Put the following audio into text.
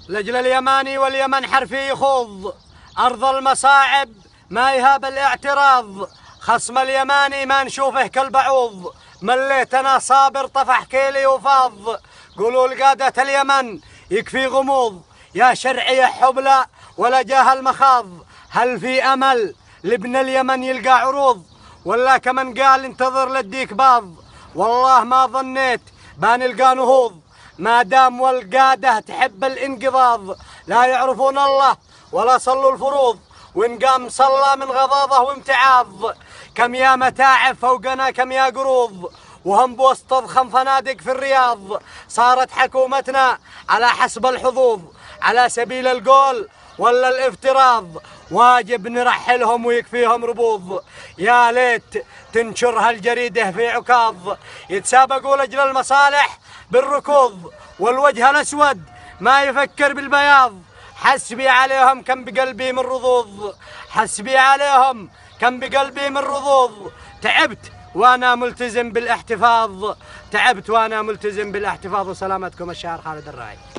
لأجل اليماني واليمن حرفي يخوض، أرض المصاعب ما يهاب الاعتراض، خصم اليماني ما نشوفه كالبعوض، مليتنا صابر طفح كيلي وفاض. قولوا لقادة اليمن يكفي غموض، يا شرعي حبلى ولا جاه المخاض، هل في أمل لابن اليمن يلقى عروض، ولا كمن قال انتظر لديك باض؟ والله ما ظنيت بنلقى نهوض، ما دام والقادة تحب الانقباض، لا يعرفون الله ولا صلوا الفروض، وإن قام صلى من غضاضة وامتعاض. كم يا متاعب فوقنا كم يا قروض، وهم بوسط أضخم فنادق في الرياض، صارت حكومتنا على حسب الحظوظ، على سبيل القول ولا الافتراض، واجب نرحلهم ويكفيهم ربوض. يا ليت تنشر هالجريدة في عكاظ، يتسابقوا لأجل المصالح بالركوض، والوجه الأسود ما يفكر بالبياض. حسبي عليهم كم بقلبي من رضوض، حسبي عليهم كم بقلبي من رضوض. تعبت وأنا ملتزم بالاحتفاظ، تعبت وأنا ملتزم بالاحتفاظ. وسلامتكم الشاعر خالد الراعي.